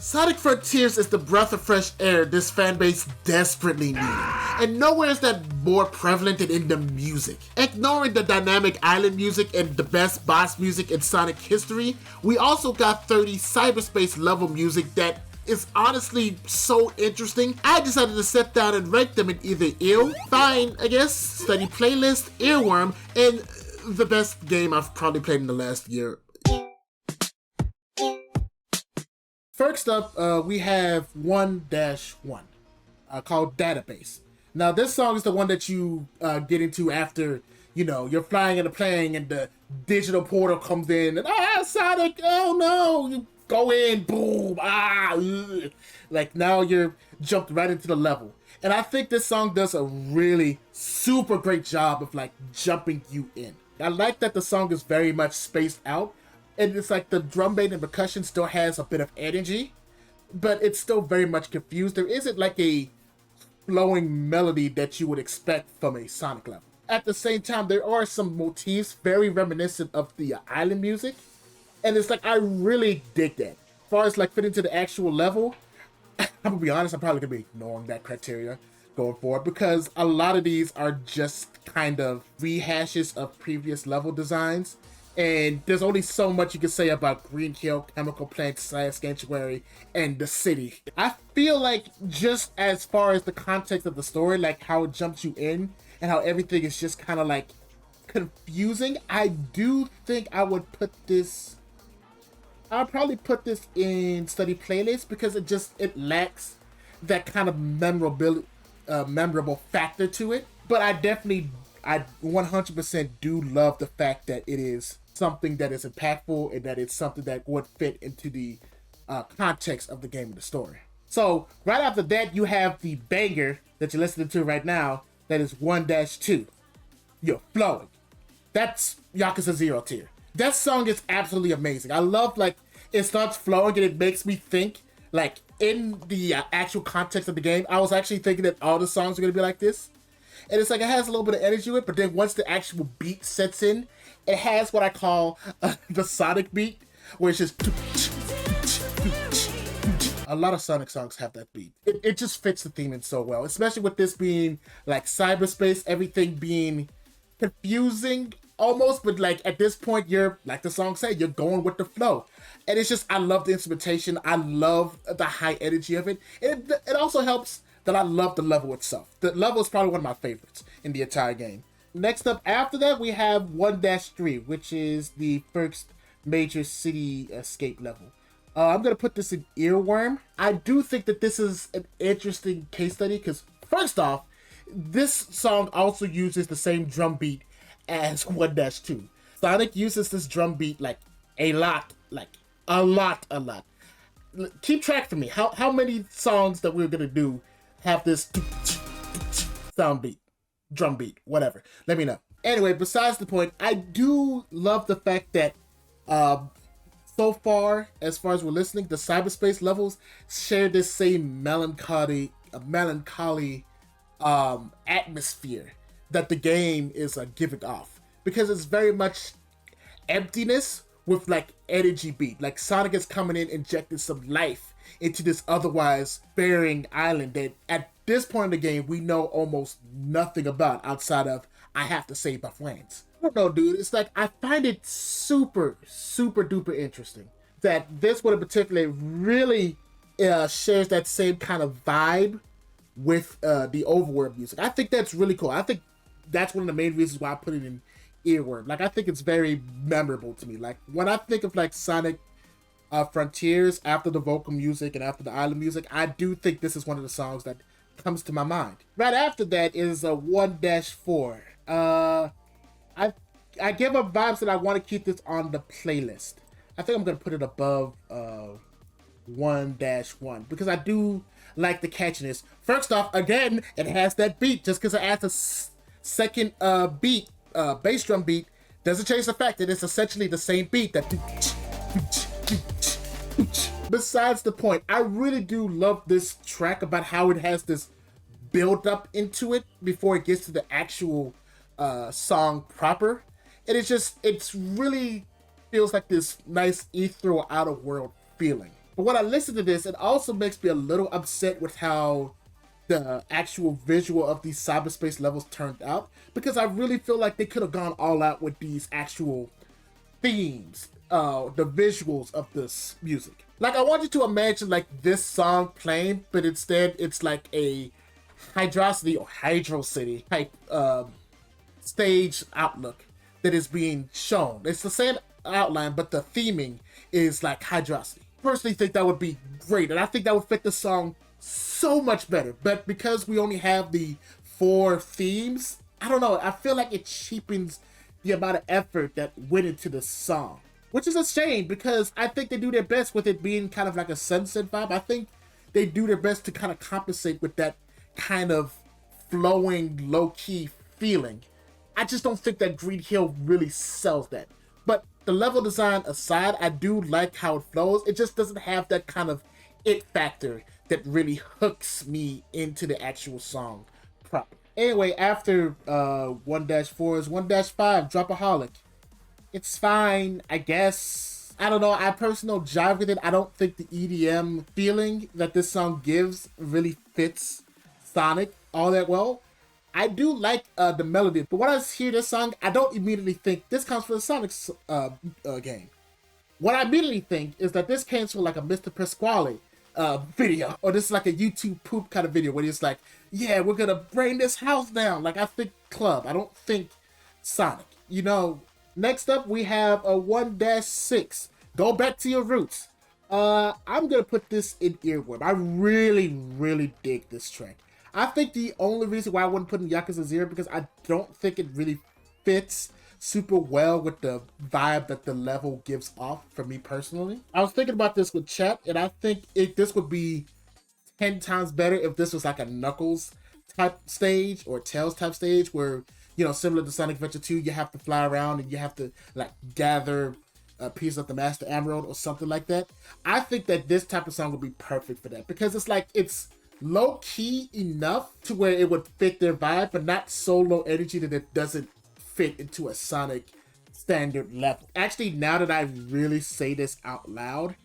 Sonic Frontiers is the breath of fresh air this fanbase desperately needed, and nowhere is that more prevalent than in the music. Ignoring the dynamic island music and the best boss music in Sonic history, we also got 30 Cyberspace level music that is honestly so interesting. I decided to sit down and rank them in either ew, fine, I guess, study playlist, earworm, and the best game I've probably played in the last year. First up, we have 1-1 called Database. Now, this song is the one that you get into after, you know, you're flying in a plane and the digital portal comes in and, Sonic, oh no, you go in, boom, ugh. Like, now you're jumped right into the level. And I think this song does a really super great job of, like, jumping you in. I like that the song is very much spaced out. And it's like the drum beat and percussion still has a bit of energy, but it's still very much confused. There isn't like a flowing melody that you would expect from a Sonic level. At the same time, there are some motifs very reminiscent of the island music, and it's like, I really dig that. As far as like fitting to the actual level, I'm gonna be honest, I'm probably gonna be ignoring that criteria going forward, because a lot of these are just kind of rehashes of previous level designs. And there's only so much you can say about Green Hill, Chemical Plant, Sanctuary, and the city. I feel like just as far as the context of the story, like how it jumps you in and how everything is just kind of like confusing, I do think I would put this, I'll probably put this in study playlist, because it lacks that kind of memorable factor to it. But I 100% do love the fact that it is something that is impactful and that it's something that would fit into the context of the game and the story. So right after that, you have the banger that you're listening to right now, that is 1-2. You're flowing. That's Yakuza 0 tier. That song is absolutely amazing. I love, like, it starts flowing and it makes me think, like, in the actual context of the game, I was actually thinking that all the songs are going to be like this. And it's like, it has a little bit of energy to it, but then once the actual beat sets in, it has what I call the Sonic beat, where it's just... A lot of Sonic songs have that beat. It just fits the theme in so well, especially with this being like cyberspace, everything being confusing almost, but like at this point, you're, like the song said, you're going with the flow. And it's just, I love the instrumentation. I love the high energy of it. It also helps that I love the level itself. The level is probably one of my favorites in the entire game. Next up after that, we have 1-3, which is the first major city escape level. I'm going to put this in earworm. I do think that this is an interesting case study, because first off, this song also uses the same drum beat as 1-2. Sonic uses this drum beat like a lot. Keep track for me. How many songs that we're going to do have this sound beat, drum beat, whatever. Let me know. Anyway, besides the point, I do love the fact that so far as we're listening, the cyberspace levels share this same melancholy atmosphere that the game is giving off, because it's very much emptiness with like energy beat. Like Sonic is coming in, injecting some life into this otherwise barren island that at this point in the game we know almost nothing about outside of, I have to save my friends. I don't know, dude. It's like, I find it super duper interesting that this one in particular really shares that same kind of vibe with the overworld music. I think that's really cool. I think that's one of the main reasons why I put it in earworm. Like, I think it's very memorable to me. Like, when I think of like Sonic Frontiers, after the vocal music and after the island music, I do think this is one of the songs that comes to my mind. Right after that is 1-4. I give up vibes that I want to keep this on the playlist. I think I'm going to put it above 1-1 because I do like the catchiness. First off, again, it has that beat. Just because it adds a second beat, bass drum beat, doesn't change the fact that it's essentially the same beat. That. Besides the point, I really do love this track about how it has this build up into it before it gets to the actual song proper. And it's really feels like this nice ethereal outer world feeling. But when I listen to this, it also makes me a little upset with how the actual visual of these cyberspace levels turned out, because I really feel like they could have gone all out with these actual themes, the visuals of this music. Like, I want you to imagine like this song playing, but instead it's like a Hydrocity or Hydro City type stage outlook that is being shown. It's the same outline, but the theming is like Hydrocity. Personally think that would be great, and I think that would fit the song so much better. But because we only have the 4 themes, I don't know, I feel like it cheapens the amount of effort that went into the song, which is a shame because I think they do their best with it being kind of like a sunset vibe. I think they do their best to kind of compensate with that kind of flowing, low-key feeling. I just don't think that Green Hill really sells that. But the level design aside, I do like how it flows. It just doesn't have that kind of it factor that really hooks me into the actual song proper. Anyway, after 1-4 is 1-5, Dropaholic. It's fine, I guess. I don't know, I personally don't jive with it. I don't think the EDM feeling that this song gives really fits Sonic all that well. I do like the melody, but when I hear this song, I don't immediately think this comes from the Sonic game. What I immediately think is that this came from like a Mr. Pasquale video, or this is like a YouTube poop kind of video where it's like, yeah, we're gonna bring this house down. Like, I think Club, I don't think Sonic. You know, next up we have a 1-6. Go back to your roots. I'm gonna put this in earworm. I really dig this track. I think the only reason why I wouldn't put in Yakuza 0 because I don't think it really fits super well with the vibe that the level gives off for me personally. I was thinking about this with chat, and I think this would be 10 times better if this was like a Knuckles type stage or Tails type stage where, you know, similar to Sonic Adventure 2, you have to fly around and you have to like gather a piece of the Master Emerald or something like that. I think that this type of song would be perfect for that because it's like, it's low-key enough to where it would fit their vibe, but not so low energy that it doesn't fit into a Sonic standard level. Actually, now that I really say this out loud,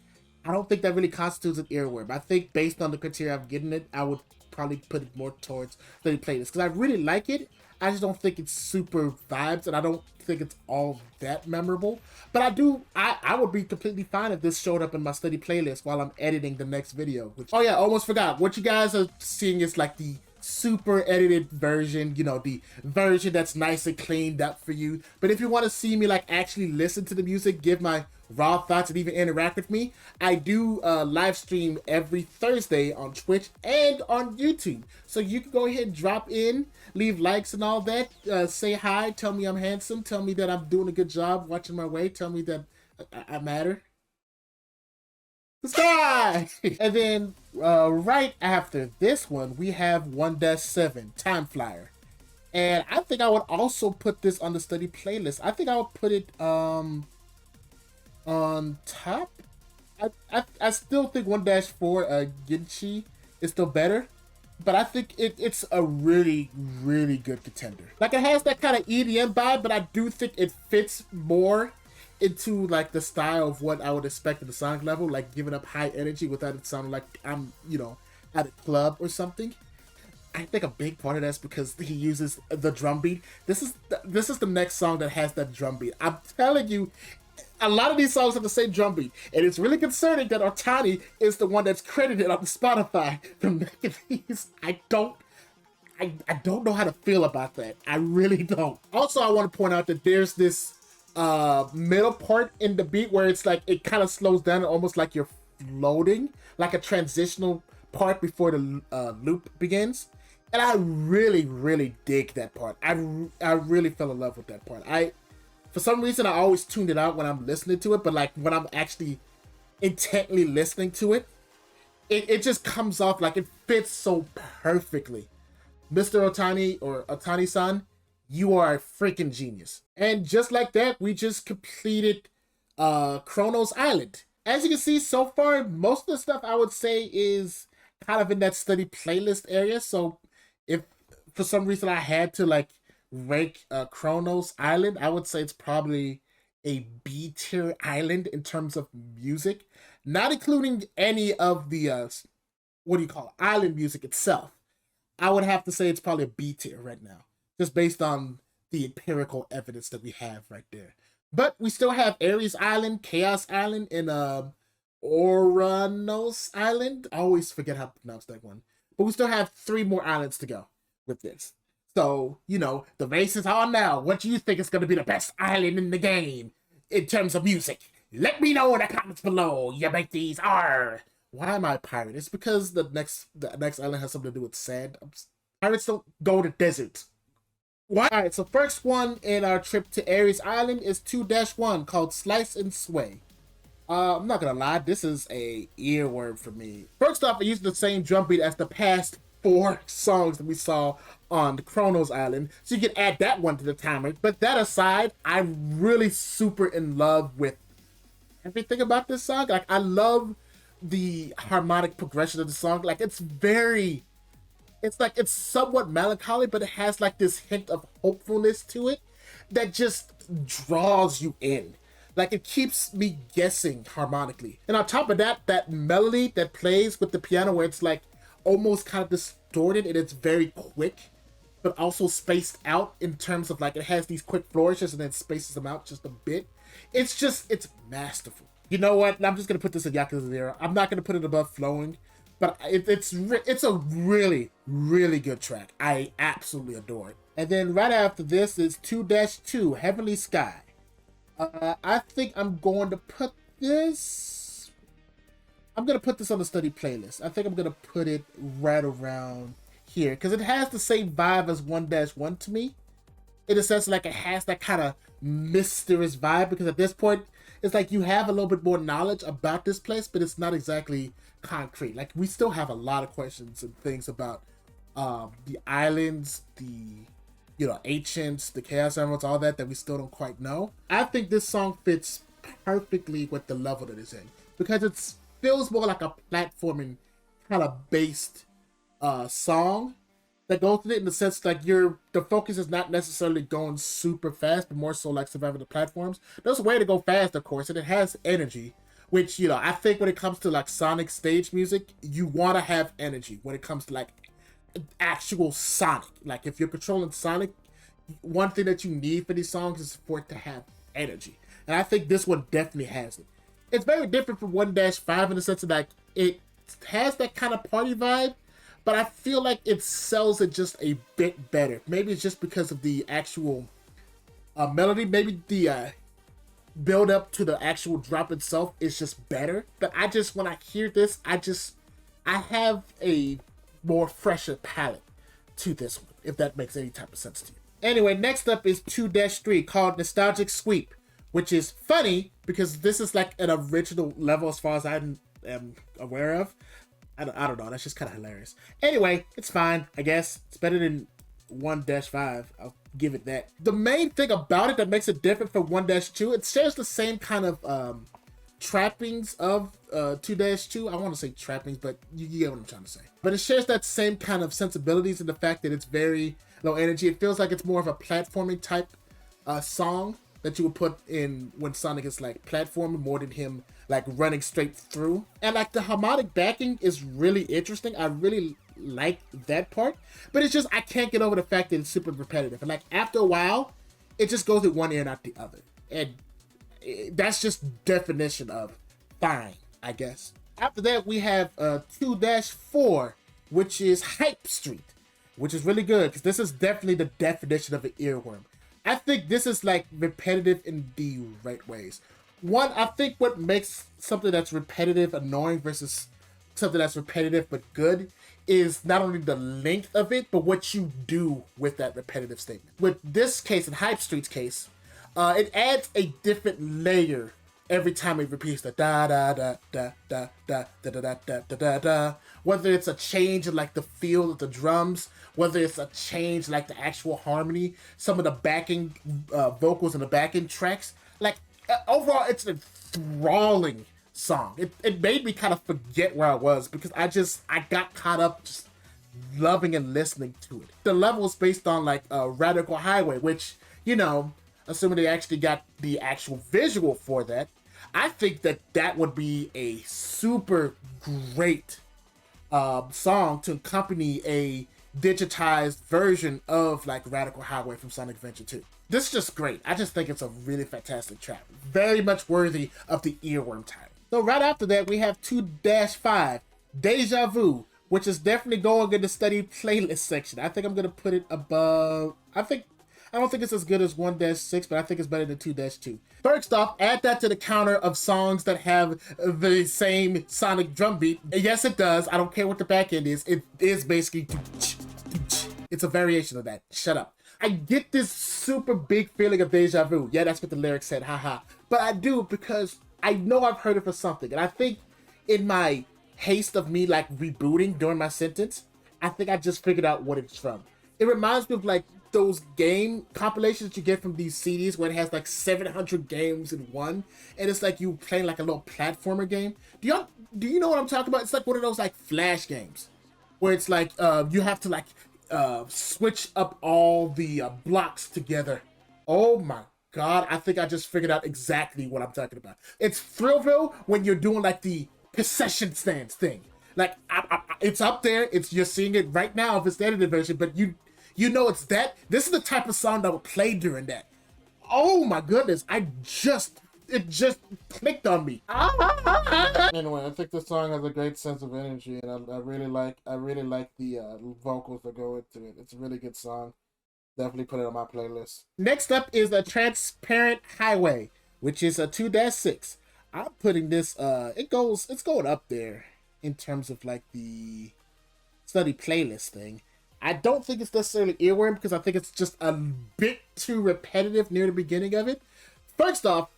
I don't think that really constitutes an earworm. I think based on the criteria I've given it, I would probably put it more towards the playlist because I really like it. I just don't think it's super vibes, and I don't think it's all that memorable. But I would be completely fine if this showed up in my study playlist while I'm editing the next video. Oh yeah, almost forgot. What you guys are seeing is like the super edited version, you know, the version that's nice and cleaned up for you. But if you want to see me like actually listen to the music, give my raw thoughts, and even interact with me, I do live stream every Thursday on Twitch and on YouTube. So you can go ahead and drop in, leave likes and all that, say hi, tell me I'm handsome, tell me that I'm doing a good job watching my way, tell me that I matter. Subscribe! And then right after this one, we have 1-7, Time Flyer. And I think I would also put this on the study playlist. I think I would put it on top. I still think 1-4 Ginchi is still better, but I think it's a really good contender. Like, it has that kind of EDM vibe, but I do think it fits more into like the style of what I would expect at the Sonic level, like giving up high energy without it sounding like I'm, you know, at a club or something. I think a big part of that's because he uses the drum beat. This is the next song that has that drum beat. I'm telling you, a lot of these songs have the same drum beat, and it's really concerning that Otani is the one that's credited on the Spotify for making these. I don't know how to feel about that. I really don't. Also, I want to point out that there's this middle part in the beat where it's like it kind of slows down, almost like you're floating, like a transitional part before the loop begins. And I really dig that part. I really fell in love with that part. For some reason, I always tuned it out when I'm listening to it, but like when I'm actually intently listening to it, it just comes off like it fits so perfectly. Mr. Otani, or Otani-san, you are a freaking genius. And just like that, we just completed Kronos Island. As you can see so far, most of the stuff I would say is kind of in that study playlist area. So if for some reason I had to like rank Kronos Island, I would say it's probably a B tier island in terms of music. not including any of the what do you call it, island music itself, I would have to say it's probably a B tier right now, just based on the empirical evidence that we have right there. But we still have Ares Island, Chaos Island, and Oranos Island. I always forget how to pronounce that one. But we still have 3 more islands to go with this. So, you know, the race is on now. What do you think is going to be the best island in the game in terms of music? Let me know in the comments below. You make these are. Why am I a pirate? It's because the next island has something to do with sand. Pirates don't go to deserts. Why? Alright, so first one in our trip to Ares Island is 2-1 called Slice and Sway. I'm not gonna lie, this is a earworm for me. First off, I used the same drum beat as the past 4 songs that we saw on the Kronos Island, so you can add that one to the timer. But that aside, I'm really super in love with everything about this song. Like, I love the harmonic progression of the song. Like, it's somewhat melancholy, but it has like this hint of hopefulness to it that just draws you in. Like, it keeps me guessing harmonically. And on top of that, that melody that plays with the piano where it's like almost kind of distorted and it's very quick, but also spaced out in terms of like it has these quick flourishes and then spaces them out just a bit. It's masterful. You know what? I'm just going to put this in Yakuza 0. I'm not going to put it above Flowing, but it's a really, really good track. I absolutely adore it. And then right after this is 2-2, Heavenly Sky. I think I'm going to put this... I'm going to put this on the study playlist. I think I'm going to put it right around here, because it has the same vibe as 1-1 to me. In a sense, like, it has that kind of mysterious vibe, because at this point, it's like you have a little bit more knowledge about this place, but it's not exactly concrete. Like, we still have a lot of questions and things about the islands, the ancients, the Chaos Emeralds, all that we still don't quite know. I think this song fits perfectly with the level that it's in, because it feels more like a platforming kind of based song that goes with it, in the sense like the focus is not necessarily going super fast, but more so like surviving the platforms. There's a way to go fast, of course, and it has energy, which, I think when it comes to like Sonic stage music, you want to have energy when it comes to like actual Sonic. Like, if you're controlling Sonic, one thing that you need for these songs is for it to have energy, and I think this one definitely has it. It's very different from 1-5 in the sense of like it has that kind of party vibe, but I feel like it sells it just a bit better. Maybe it's just because of the actual melody. Maybe the build up to the actual drop itself is just better. But when I hear this, I have a more fresher palette to this one, if that makes any type of sense to you. Anyway, next up is 2-3 called Nostalgic Sweep, which is funny because this is like an original level as far as I am aware of. I don't know, that's just kind of hilarious. Anyway, it's fine, I guess. It's better than 1-5, I'll give it that. The main thing about it that makes it different from 1-2, it shares the same kind of trappings of 2-2. I want to say trappings, but you get what I'm trying to say. But it shares that same kind of sensibilities in the fact that it's very low energy. It feels like it's more of a platforming type song that you would put in when Sonic is like platforming, more than him like running straight through. And like the harmonic backing is really interesting. I really like that part, but it's just, I can't get over the fact that it's super repetitive. And like after a while, it just goes with one ear and out the other. And that's just definition of fine, I guess. After that, we have 2-4, which is Hype Street, which is really good because this is definitely the definition of an earworm. I think this is like repetitive in the right ways. One, I think what makes something that's repetitive annoying versus something that's repetitive but good is not only the length of it, but what you do with that repetitive statement. With this case, in Hype Street's case, it adds a different layer every time it repeats the da da da da da da da da da da da da. Whether it's a change in like the feel of the drums, whether it's a change like the actual harmony, some of the backing vocals and the backing tracks. Like overall, it's an enthralling song. It made me kind of forget where I was because I got caught up just loving and listening to it. The level is based on like Radical Highway, which, you know, assuming they actually got the actual visual for that, I think that that would be a super great song to accompany a digitized version of like Radical Highway from Sonic Adventure 2. This is just great. I just think it's a really fantastic track. Very much worthy of the earworm title. So right after that, we have 2-5, Deja Vu, which is definitely going in the study playlist section. I think I'm gonna put it above. I don't think it's as good as 1-6, but I think it's better than 2-2. First off, add that to the counter of songs that have the same sonic drum beat. Yes, it does. I don't care what the back end is. It is basically, it's a variation of that. Shut up. I get this super big feeling of deja vu. Yeah, that's what the lyrics said, haha. But I do because I know I've heard it for something. And I think in my haste of me like rebooting during my sentence, I think I just figured out what it's from. It reminds me of like those game compilations that you get from these CDs where it has like 700 games in one, and it's like you playing like a little platformer game. Do you know what I'm talking about? It's like one of those like flash games where it's like you have to like switch up all the blocks together. Oh my god, I think I just figured out exactly what I'm talking about. It's Thrillville when you're doing like the concession stands thing. Like it's up there. You're seeing it right now if it's the edited version, but you know it's that. This is the type of song that would play during that. Oh my goodness, it just clicked on me. Anyway, I think this song has a great sense of energy, and I really like the vocals that go into it. It's a really good song. Definitely put it on my playlist. Next up is a Transparent Highway, which is a 2-6. I'm putting this. It's going up there in terms of like the study playlist thing. I don't think it's necessarily earworm because I think it's just a bit too repetitive near the beginning of it. First off,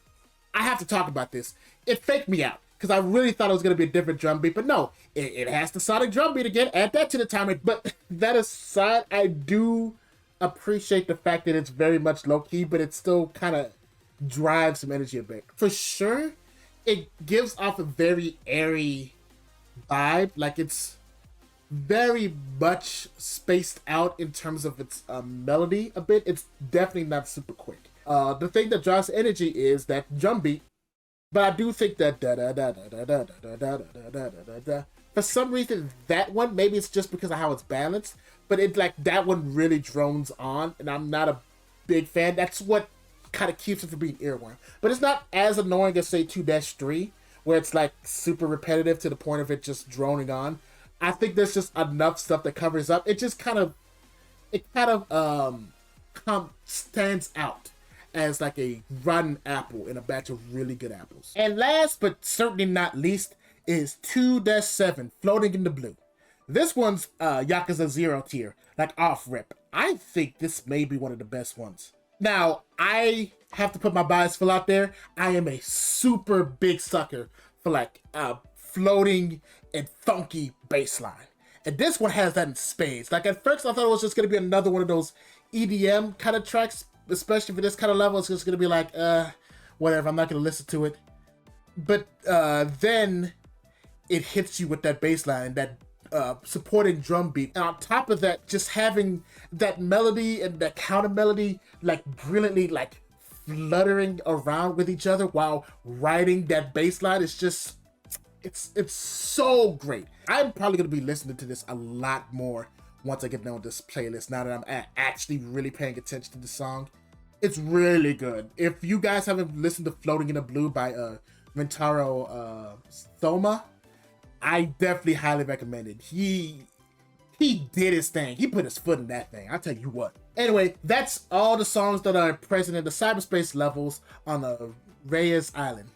I have to talk about this. It faked me out because I really thought it was going to be a different drum beat, but no, it has the sonic drum beat again. Add that to the timer. But that aside, I do appreciate the fact that it's very much low key, but it still kind of drives some energy a bit. For sure, it gives off a very airy vibe. Like it's very much spaced out in terms of its melody a bit. It's definitely not super quick. The thing that drives energy is that drum beat, but I do think that for some reason that one, maybe it's just because of how it's balanced, but it like that one really drones on, and I'm not a big fan. That's what kind of keeps it from being earworm. But it's not as annoying as say 2-3, where it's like super repetitive to the point of it just droning on. I think there's just enough stuff that covers up. It just kind of stands out as like a rotten apple in a batch of really good apples. And last but certainly not least is 2-7, Floating in the Blue. This one's Yakuza 0 tier, like off rip. I think this may be one of the best ones. Now, I have to put my bias full out there. I am a super big sucker for like floating and funky bass line. And this one has that in spades. Like at first I thought it was just gonna be another one of those EDM kind of tracks, especially for this kind of level. It's just gonna be like, whatever, I'm not gonna listen to it. But then it hits you with that bass line, that supporting drum beat. And on top of that, just having that melody and that counter melody like brilliantly like fluttering around with each other while riding that bass line is just, it's so great. I'm probably gonna be listening to this a lot more once I get done with this playlist, now that I'm actually really paying attention to the song. It's really good. If you guys haven't listened to Floating in the Blue by Rentaro Thoma, I definitely highly recommend it. He did his thing. He put his foot in that thing. I'll tell you what. Anyway, that's all the songs that are present in the cyberspace levels on the Ares Island.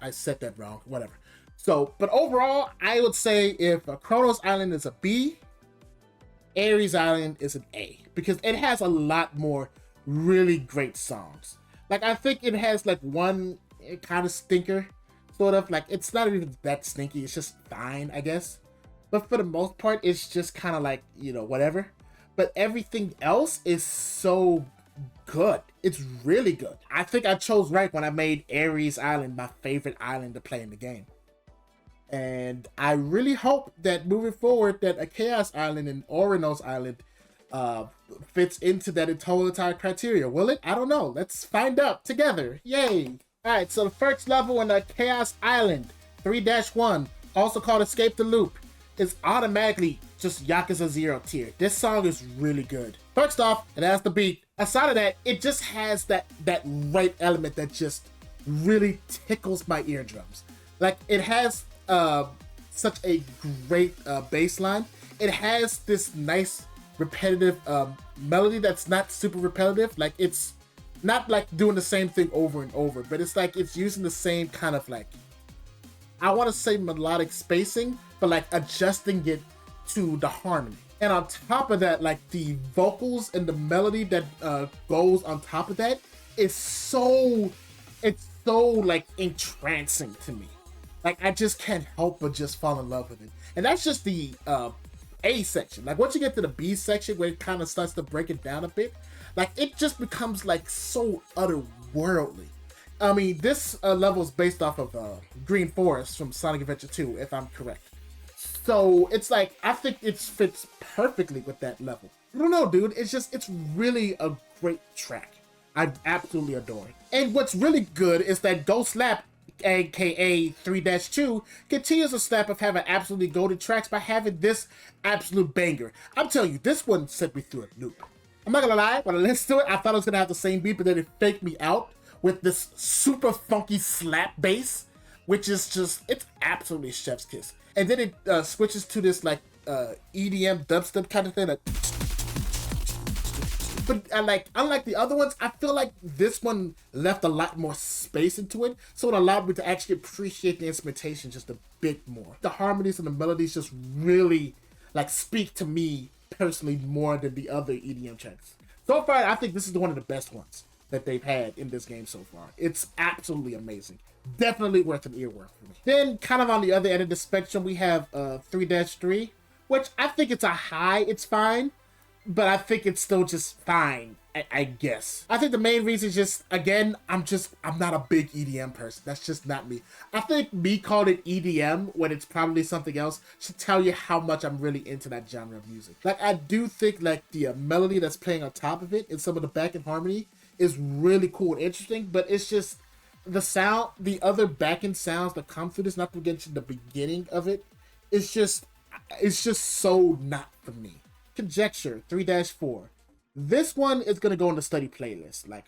I said that wrong, whatever. So, but overall, I would say if Kronos Island is a B, Ares Island is an A, because it has a lot more really great songs. Like, I think it has like one kind of stinker, sort of. Like, it's not even that stinky, it's just fine, I guess. But for the most part, it's just kind of like, you know, whatever. But everything else is so good. It's really good. I think I chose right when I made Ares Island my favorite island to play in the game. And I really hope that moving forward that a Chaos Island and Oreos Island fits into that entire criteria. Will it? I don't know. Let's find out together. Yay! Alright, so the first level in the Chaos Island 3-1, also called Escape the Loop, is automatically just Yakuza 0 tier. This song is really good. First off, it has the beat. Aside of that, it just has that right element that just really tickles my eardrums. Like, it has such a great bass line. It has this nice repetitive melody that's not super repetitive. Like, it's not like doing the same thing over and over, but it's like it's using the same kind of, like, I want to say melodic spacing, but like adjusting it to the harmony. And on top of that, like the vocals and the melody that goes on top of that is so like entrancing to me. Like, I just can't help but just fall in love with it. And that's just the A section. Like, once you get to the B section, where it kind of starts to break it down a bit, like, it just becomes like so otherworldly. I mean, this level is based off of Green Forest from Sonic Adventure 2, if I'm correct. So it's like, I think it fits perfectly with that level. I don't know, dude. It's really a great track. I absolutely adore it. And what's really good is that Go Slap, aka 3-2, continues the slap of having absolutely golden tracks by having this absolute banger. I'm telling you, this one sent me through a loop. I'm not gonna lie, when I listened to it, I thought it was gonna have the same beat, but then it faked me out with this super funky slap bass, which is just, it's absolutely chef's kiss. And then it switches to this like EDM dubstep kind of thing. Like, but unlike the other ones, I feel like this one left a lot more space into it, so it allowed me to actually appreciate the instrumentation just a bit more. The harmonies and the melodies just really like speak to me personally more than the other EDM tracks. So far, I think this is one of the best ones that they've had in this game so far. It's absolutely amazing. Definitely worth an earworm for me. Then, kind of on the other end of the spectrum, we have 3-3, which I think it's a high, it's fine, but I think it's still just fine, I guess. I think the main reason is just, again, I'm not a big EDM person. That's just not me. I think me calling it EDM when it's probably something else should tell you how much I'm really into that genre of music. Like, I do think like the melody that's playing on top of it and some of the back-end harmony is really cool and interesting, but it's just the sound, the other back-end sounds that come through this, not to get to the beginning of it, it's just so not for me. Conjecture 3-4. This one is gonna go in the study playlist. Like,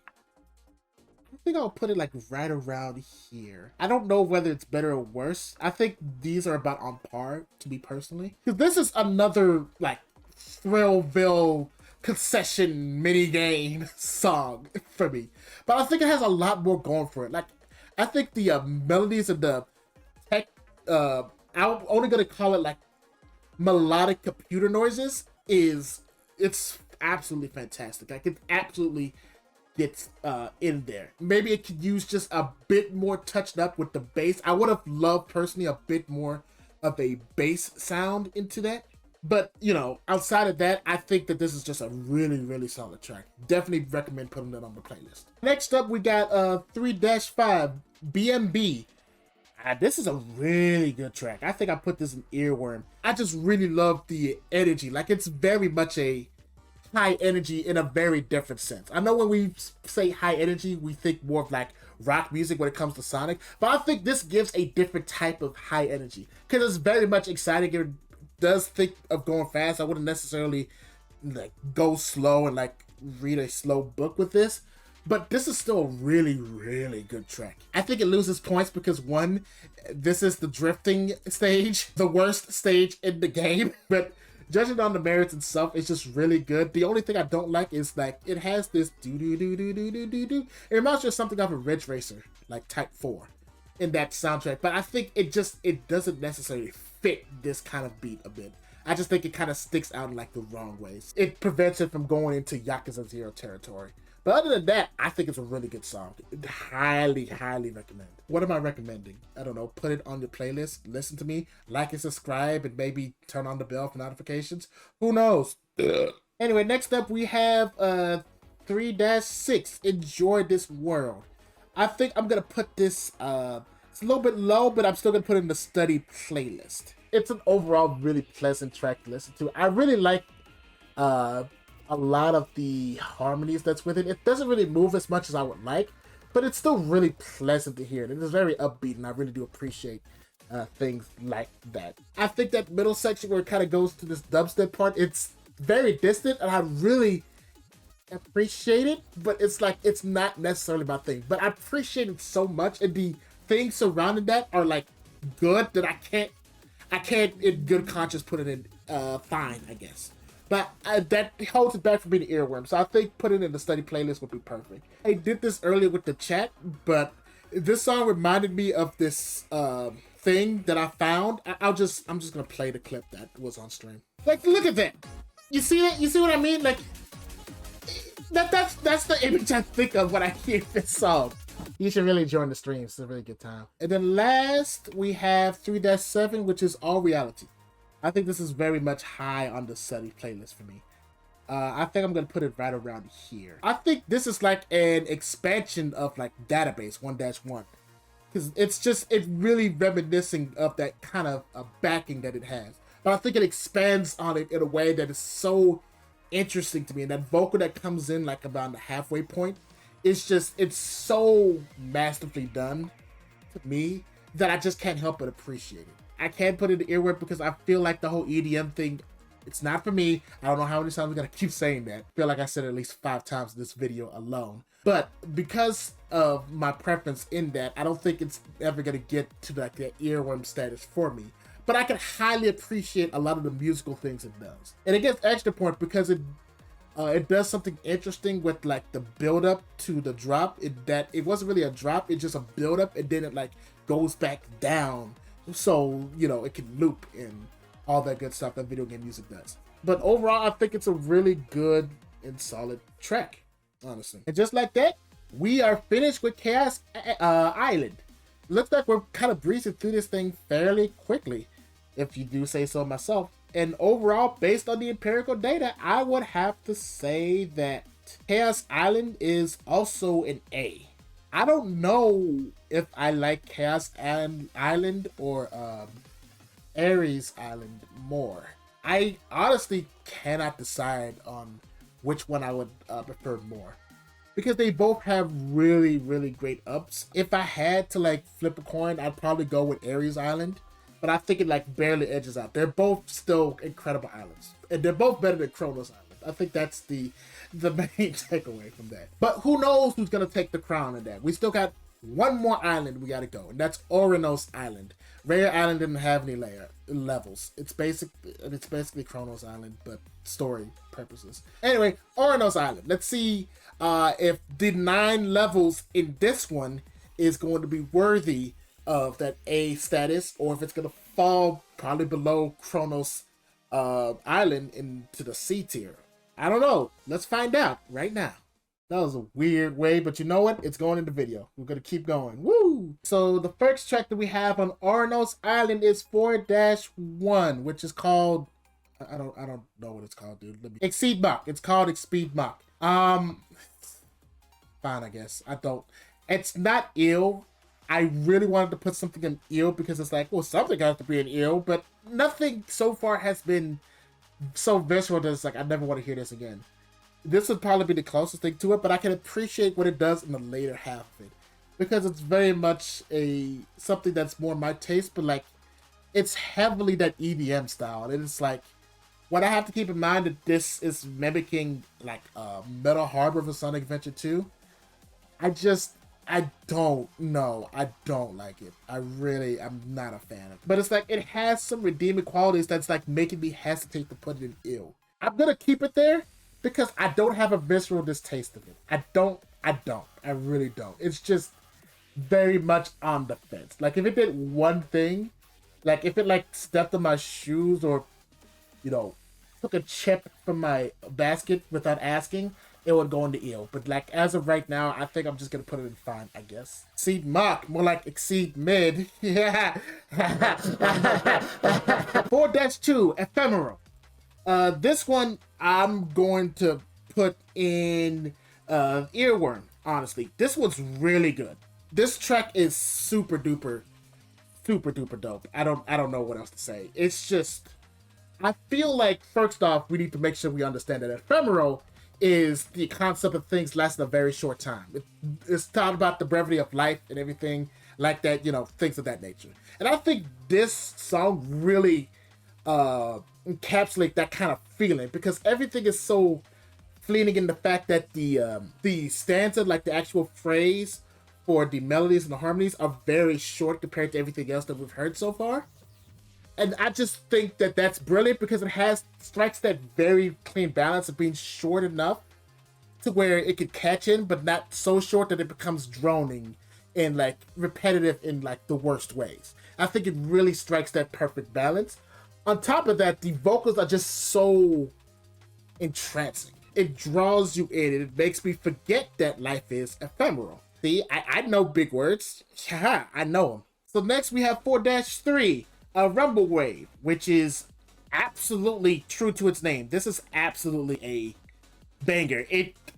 I think I'll put it like right around here. I don't know whether it's better or worse. I think these are about on par to me personally, because this is another like Thrillville concession mini game song for me, but I think it has a lot more going for it. Like, I think the melodies and the tech, I'm only gonna call it like melodic computer noises, it's absolutely fantastic. Like, it absolutely gets in there. Maybe it could use just a bit more touched up with the bass. I would have loved personally a bit more of a bass sound into that. But, you know, outside of that, I think that this is just a really, really solid track. Definitely recommend putting it on the playlist. Next up, we got 3-5, BMB. This is a really good track. I think I put this in earworm. I just really love the energy. Like, it's very much a high energy in a very different sense. I know when we say high energy, we think more of like rock music when it comes to Sonic, but I think this gives a different type of high energy because it's very much exciting. It does think of going fast. I wouldn't necessarily like go slow and like read a slow book with this, but this is still a really, really good track. I think it loses points because, one, this is the drifting stage, the worst stage in the game, but judging on the merits itself, it's just really good. The only thing I don't like is like it has this do-do-do-do-do-do-do-do. It reminds me of something off of Ridge Racer, like Type 4 in that soundtrack, but I think it doesn't necessarily fit this kind of beat a bit. I just think it kind of sticks out in like the wrong ways. It prevents it from going into Yakuza 0 territory. But other than that, I think it's a really good song. Highly, highly recommend. What am I recommending? I don't know. Put it on your playlist. Listen to me. Like and subscribe. And maybe turn on the bell for notifications. Who knows? Anyway, next up we have 3-6. Enjoy This World. I think I'm going to put this... it's a little bit low, but I'm still going to put it in the study playlist. It's an overall really pleasant track to listen to. I really like... a lot of the harmonies that's with it. It doesn't really move as much as I would like, but it's still really pleasant to hear. It is very upbeat, and I really do appreciate things like that. I think that middle section where it kind of goes to this dubstep part, it's very distant, and I really appreciate it, but it's like, it's not necessarily my thing, but I appreciate it so much, and the things surrounding that are like good that I can't in good conscience put it in fine, I guess. But that holds it back from being an earworm, so I think putting it in the study playlist would be perfect. I did this earlier with the chat, but this song reminded me of this thing that I found. I'm just gonna play the clip that was on stream. Like, look at that. You see that? You see what I mean? Like, that's the image I think of when I hear this song. You should really join the stream. It's a really good time. And then last, we have 3-7, which is All Reality. I think this is very much high on the study playlist for me. I think I'm going to put it right around here. I think this is like an expansion of like Database 1-1. Because it's really reminiscing of that kind of backing that it has. But I think it expands on it in a way that is so interesting to me. And that vocal that comes in like about the halfway point, it's so masterfully done to me that I just can't help but appreciate it. I can't put it in earworm because I feel like the whole EDM thing, it's not for me. I don't know how many times I'm gonna keep saying that. I feel like I said it at least 5 times in this video alone. But because of my preference in that, I don't think it's ever gonna get to like that earworm status for me. But I can highly appreciate a lot of the musical things it does. And it gets extra points because it does something interesting with like the build up to the drop. It wasn't really a drop, it's just a build up, and then it like goes back down. So, you know, it can loop and all that good stuff that video game music does. But overall, I think it's a really good and solid track, honestly. And just like that, we are finished with Chaos Island. Looks like we're kind of breezing through this thing fairly quickly, if you do say so myself. And overall, based on the empirical data, I would have to say that Chaos Island is also an A. I don't know if I like Chaos Island or Ares Island more. I honestly cannot decide on which one I would prefer more, because they both have really, really great ups. If I had to like flip a coin, I'd probably go with Ares Island, but I think it like barely edges out. They're both still incredible islands, and they're both better than Kronos Island. I think that's the main takeaway from that. But who knows who's gonna take the crown in that? We still got one more island we gotta go, and that's Oreos Island. Rare Island didn't have any levels. It's basically Kronos Island, but story purposes. Anyway, Oreos Island. Let's see if the 9 levels in this one is going to be worthy of that A status, or if it's gonna fall probably below Kronos Island into the C tier. I don't know. Let's find out right now. That was a weird way, but you know what? It's going in the video. We're gonna keep going. Woo! So the first track that we have on Kronos Island is 4-1, which is called I don't know what it's called, dude. Exceed Mach. It's called Exceed Mach. Fine, I guess. It's not ill. I really wanted to put something in ill because it's like, well, something has to be an ill, but nothing so far has been so visceral that it's like, I never want to hear this again. This would probably be the closest thing to it, but I can appreciate what it does in the later half of it, because it's very much something that's more my taste, but like, it's heavily that EDM style. And it's like, what I have to keep in mind that this is mimicking like Metal Harbor for Sonic Adventure 2. I don't know. I don't like it. I'm not a fan of it. But it's like, it has some redeeming qualities that's like making me hesitate to put it in ill. I'm gonna keep it there because I don't have a visceral distaste of it. I don't. I really don't. It's just very much on the fence. Like, if it did one thing, like if it like stepped on my shoes or, you know, took a chip from my basket without asking, it would go into ill. But like, as of right now, I think I'm just gonna put it in fine, I guess. Exceed Mach, more like Exceed Mid. Yeah. 4-2, Ephemeral. This one I'm going to put in Earworm, honestly. This one's really good. This track is super duper dope. I don't know what else to say. It's just, I feel like, first off, we need to make sure we understand that Ephemeral is the concept of things lasting a very short time. It's taught about the brevity of life and everything like that, you know, things of that nature. And I think this song really encapsulate that kind of feeling because everything is so fleeting in the fact that the stanza, like the actual phrase for the melodies and the harmonies, are very short compared to everything else that we've heard so far. And I just think that that's brilliant because it strikes that very clean balance of being short enough to where it could catch in, but not so short that it becomes droning and like repetitive in like the worst ways. I think it really strikes that perfect balance. On top of that, the vocals are just so entrancing. It draws you in and it makes me forget that life is ephemeral. See, I know big words. Haha, I know them. So next we have 4-3, a Rumble Wave, which is absolutely true to its name. This is absolutely a banger.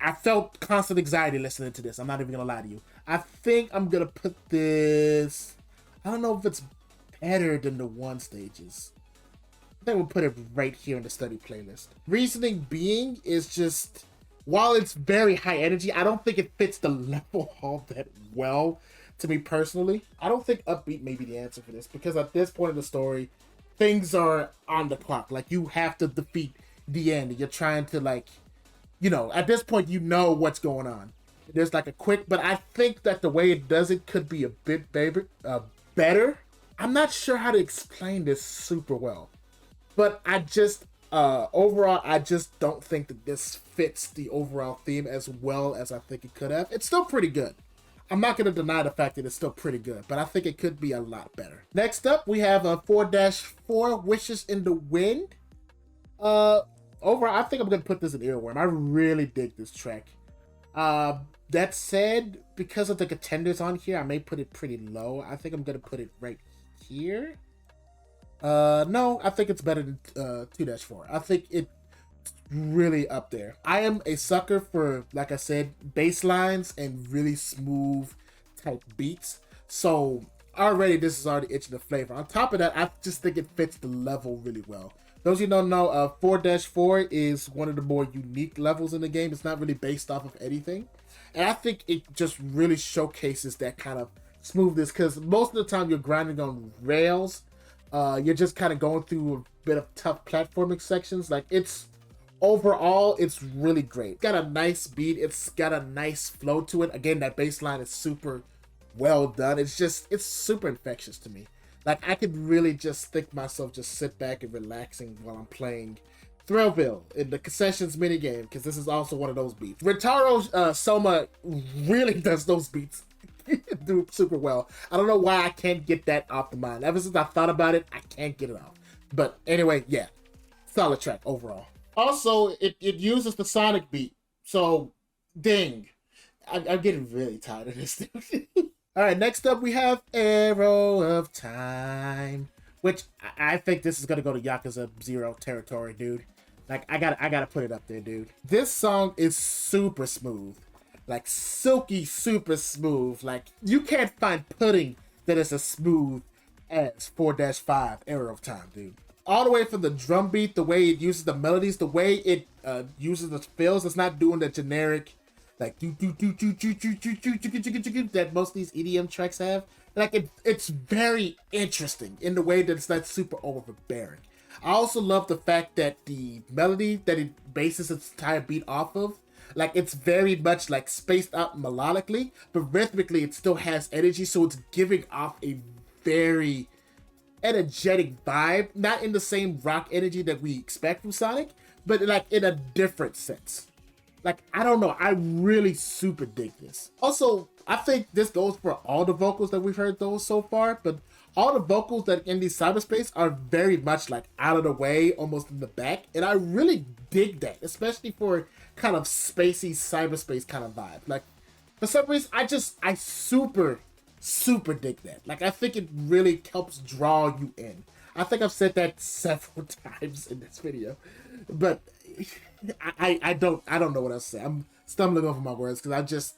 I felt constant anxiety listening to this. I'm not even gonna lie to you. I think I'm gonna put this, I don't know if it's better than the 1 stages. I think we'll put it right here in the study playlist. Reasoning being is just, while it's very high energy, I don't think it fits the level all that well to me personally. I don't think upbeat may be the answer for this because at this point in the story, things are on the clock. Like you have to defeat the end. You're trying to like, you know, at this point, you know what's going on. There's like a quick, but I think that the way it does it could be a bit better. I'm not sure how to explain this super well, but I just, overall, I just don't think that this fits the overall theme as well as I think it could have. It's still pretty good. I'm not going to deny the fact that it's still pretty good, but I think it could be a lot better. Next up, we have a 4-4, Wishes in the Wind. Overall, I think I'm going to put this in Earworm. I really dig this track. That said, because of the contenders on here, I may put it pretty low. I think I'm going to put it right here. No, I think it's better than 2-4. I think it's really up there. I am a sucker for, like I said, bass lines and really smooth type beats. So already this is already itching the flavor. On top of that, I just think it fits the level really well. Those of you who don't know, 4-4 is one of the more unique levels in the game. It's not really based off of anything. And I think it just really showcases that kind of smoothness because most of the time you're grinding on rails. You're just kind of going through a bit of tough platforming sections. Like overall, it's really great. It's got a nice beat. It's got a nice flow to it. Again, that bass line is super well done. It's super infectious to me. Like, I could really just think myself just sit back and relaxing while I'm playing Thrillville in the Concessions minigame, because this is also one of those beats. Rintaro Soma really does those beats do super well. I don't know why I can't get that off the mind. Ever since I thought about it, I can't get it off. But anyway, yeah, solid track overall. Also, it uses the Sonic beat, so ding. I'm getting really tired of this thing. All right, next up we have Arrow of Time, which I think this is gonna go to Yakuza 0 territory, dude. Like, I gotta put it up there, dude. This song is super smooth, like silky, super smooth. Like, you can't find pudding that is as smooth as 4-5 Arrow of Time, dude. All the way from the drum beat, the way it uses the melodies, the way it uses the fills. It's not doing the generic like that most of these EDM tracks have. Like, it's very interesting in the way that it's not super overbearing. I also love the fact that the melody that it bases its entire beat off of, like, it's very much like spaced out melodically, but rhythmically it still has energy, so it's giving off a very energetic vibe, not in the same rock energy that we expect from Sonic, but like in a different sense. Like, I don't know, I really super dig this. Also, I think this goes for all the vocals that we've heard those so far, but all the vocals that in the Cyberspace are very much like out of the way, almost in the back, and I really dig that, especially for kind of spacey Cyberspace kind of vibe. Like, for some reason, I super dig that. Like, I think it really helps draw you in. I think I've said that several times in this video, but I don't know what else to say. I'm stumbling over my words because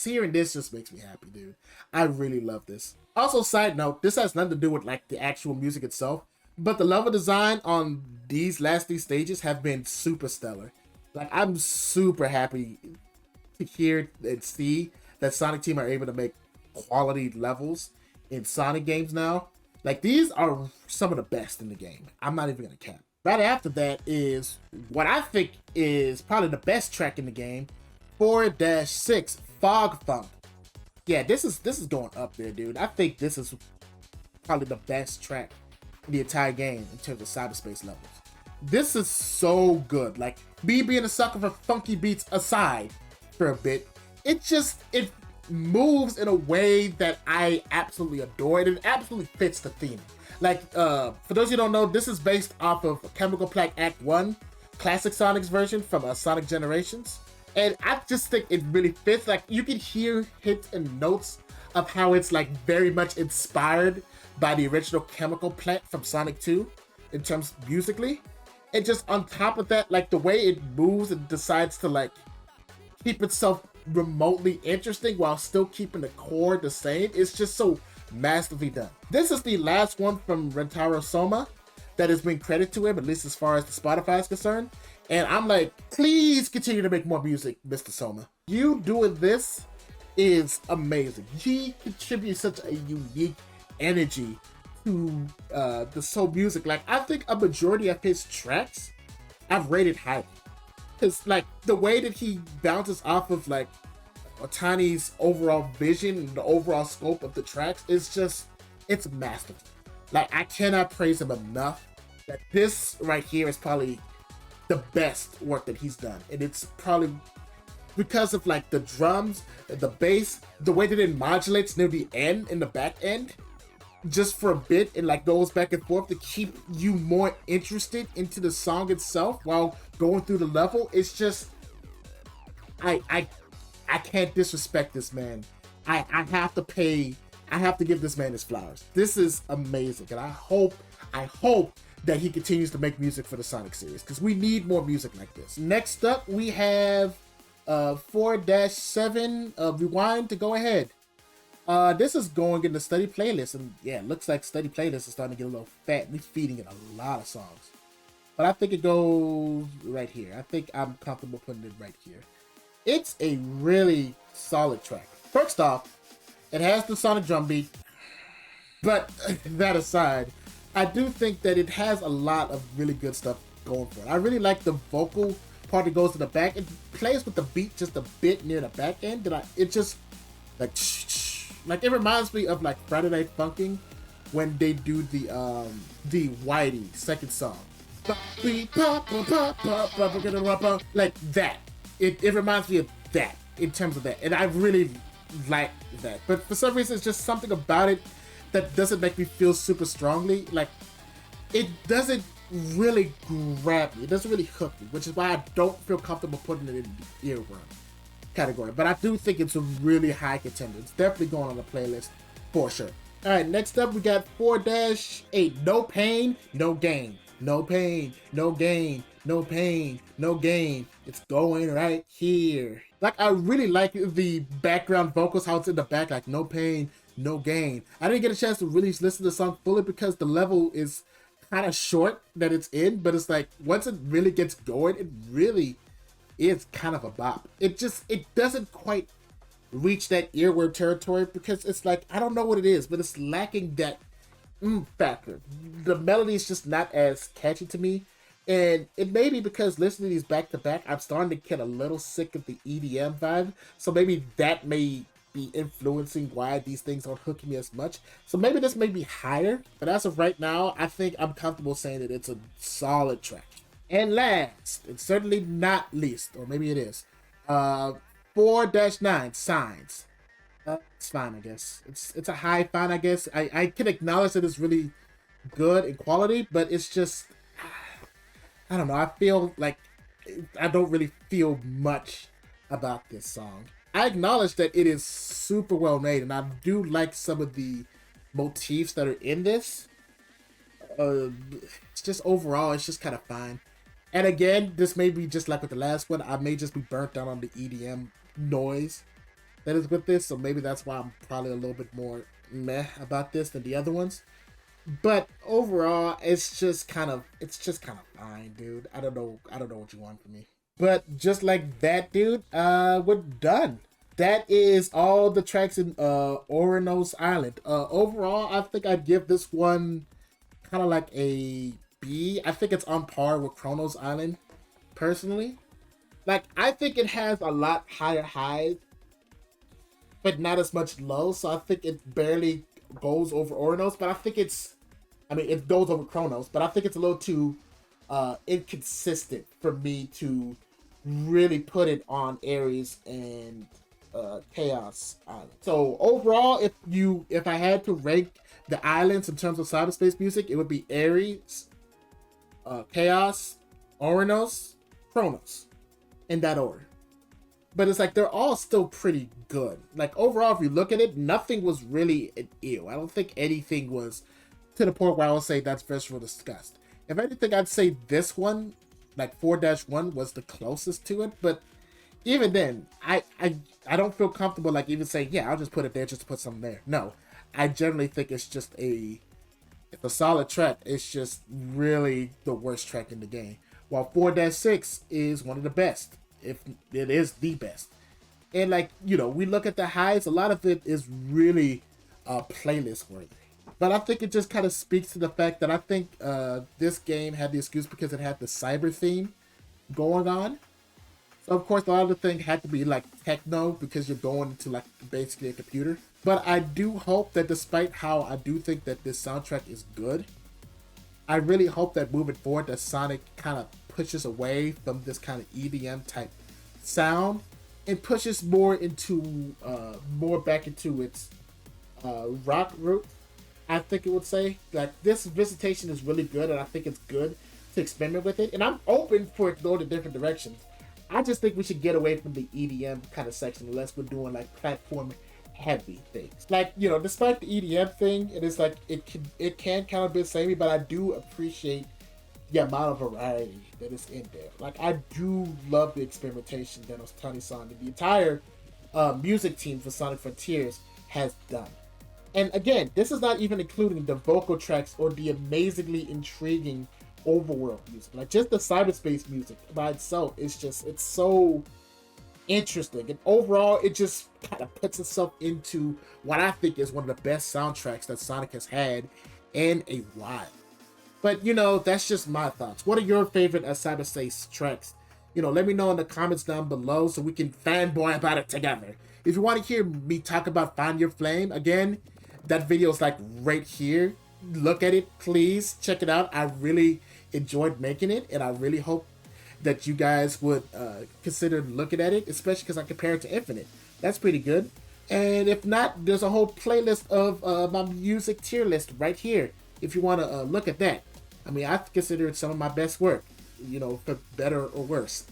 hearing this just makes me happy, dude. I really love this. Also, side note, this has nothing to do with like the actual music itself, but the level design on these last 3 stages have been super stellar. Like, I'm super happy to hear and see that Sonic Team are able to make quality levels in Sonic games now. Like, these are some of the best in the game. I'm not even gonna cap. Right after that is what I think is probably the best track in the game, 4-6 Fog Funk. Yeah, this is going up there, dude. I think this is probably the best track in the entire game in terms of cyberspace levels. This is so good. Like, me being a sucker for funky beats aside for a bit, it moves in a way that I absolutely adore it. It absolutely fits the theme. Like, for those who don't know, this is based off of Chemical Plant Act 1, Classic Sonic's version from Sonic Generations. And I just think it really fits. Like, you can hear hits and notes of how it's like very much inspired by the original Chemical Plant from Sonic 2 in terms musically. And just on top of that, like the way it moves and decides to like keep itself remotely interesting while still keeping the core the same, it's just so masterfully done. This is the last one from Rentaro Soma that has been credited to him, at least as far as the Spotify is concerned. And I'm like, please continue to make more music, Mr. Soma. You doing this is amazing. He contributes such a unique energy to the soul music. Like, I think a majority of his tracks I've rated highly. Because, like, the way that he bounces off of, like, Otani's overall vision and the overall scope of the tracks is just, it's masterful. Like, I cannot praise him enough. That this right here is probably the best work that he's done. And it's probably because of, like, the drums, the bass, the way that it modulates near the end, in the back end, just for a bit, and like goes back and forth to keep you more interested into the song itself while going through the level. It's just, I can't disrespect this man. I have to give this man his flowers. This is amazing, and I hope that he continues to make music for the Sonic series, because we need more music like this. Next up, we have 4-7 Rewind to Go Ahead. This is going in the study playlist, and yeah, it looks like study playlist is starting to get a little fat. We're feeding it a lot of songs, but I think it goes right here. I think I'm comfortable putting it right here. It's a really solid track. First off, it has the Sonic drum beat, but that aside, I do think that it has a lot of really good stuff going for it. I really like the vocal part that goes to the back. It plays with the beat just a bit near the back end. That it just like it reminds me of like Friday Night Funkin' when they do the Whitey second song. Like that. It reminds me of that in terms of that. And I really like that. But for some reason, it's just something about it that doesn't make me feel super strongly. Like, it doesn't really grab me. It doesn't really hook me, which is why I don't feel comfortable putting it in the earworm category. But I do think it's a really high contender. It's definitely going on the playlist for sure. All right, next up we got 4-8. No pain, no gain. No pain, no gain. No pain, no gain. It's going right here. Like, I really like the background vocals, how it's in the back, like no pain, no gain. I didn't get a chance to really listen to the song fully because the level is kind of short that it's in, but it's like once it really gets going, it really is kind of a bop. It doesn't quite reach that earworm territory because it's like, I don't know what it is, but it's lacking that factor. The melody is just not as catchy to me. And it may be because listening to these back to back, I'm starting to get a little sick of the EDM vibe. So maybe that may be influencing why these things aren't hooking me as much. So maybe this may be higher. But as of right now, I think I'm comfortable saying that it's a solid track. And last, and certainly not least, or maybe it is, 4-9 Signs. It's fine, I guess. It's a high fine, I guess. I can acknowledge that it's really good in quality, but it's just, I don't know. I feel like I don't really feel much about this song. I acknowledge that it is super well made, and I do like some of the motifs that are in this. It's just overall, it's just kind of fine. And again, this may be just like with the last one. I may just be burnt down on the EDM noise that is with this, so maybe that's why I'm probably a little bit more meh about this than the other ones. But overall, it's just kind of fine, dude. I don't know what you want from me. But just like that, dude, we're done. That is all the tracks in Oreos Island. Overall, I think I'd give this one kind of like a B. I think it's on par with Kronos Island, personally. Like, I think it has a lot higher highs, but not as much low. So I think it barely goes over Oreos, but I think it goes over Kronos, but I think it's a little too inconsistent for me to really put it on Ares and Chaos Island. So overall, if I had to rank the islands in terms of cyberspace music, it would be Ares, Chaos, Oreos, Kronos, in that order. But it's like they're all still pretty good. Like overall, if you look at it, nothing was really an ew. I don't think anything was to the point where I would say that's visceral disgust. If anything, I'd say this one, like 4-1, was the closest to it. But even then, I don't feel comfortable like even saying, yeah, I'll just put it there just to put something there. No, I generally think it's a solid track. It's just really the worst track in the game. While 4-6 is one of the best, if it is the best. And like, we look at the highs, a lot of it is really playlist worthy. But I think it just kind of speaks to the fact that I think this game had the excuse because it had the cyber theme going on. So of course, a lot of the thing had to be like techno because you're going into like basically a computer. But I do hope that despite how I do think that this soundtrack is good, I really hope that moving forward that Sonic kind of pushes away from this kind of EDM type sound and pushes more back into its rock roots. I think it would say like this Visitation is really good, and I think it's good to experiment with it. And I'm open for it to go to different directions. I just think we should get away from the EDM kind of section unless we're doing like platform heavy things. Like, despite the EDM thing, it is like it can kind of be samey, but I do appreciate the amount of variety that is in there. Like, I do love the experimentation that Tony Son and the entire music team for Sonic Frontiers has done. And again, this is not even including the vocal tracks or the amazingly intriguing overworld music. Like, just the cyberspace music by itself is it's so interesting. And overall, it just kind of puts itself into what I think is one of the best soundtracks that Sonic has had in a while. But, that's just my thoughts. What are your favorite Cyberspace tracks? Let me know in the comments down below so we can fanboy about it together. If you want to hear me talk about Find Your Flame, again, that video is like right here. Look at it, please. Check it out. I really enjoyed making it, and I really hope that you guys would consider looking at it, especially because I compare it to Infinite. That's pretty good. And if not, there's a whole playlist of my music tier list right here if you want to look at that. I mean, I consider it some of my best work, for better or worse.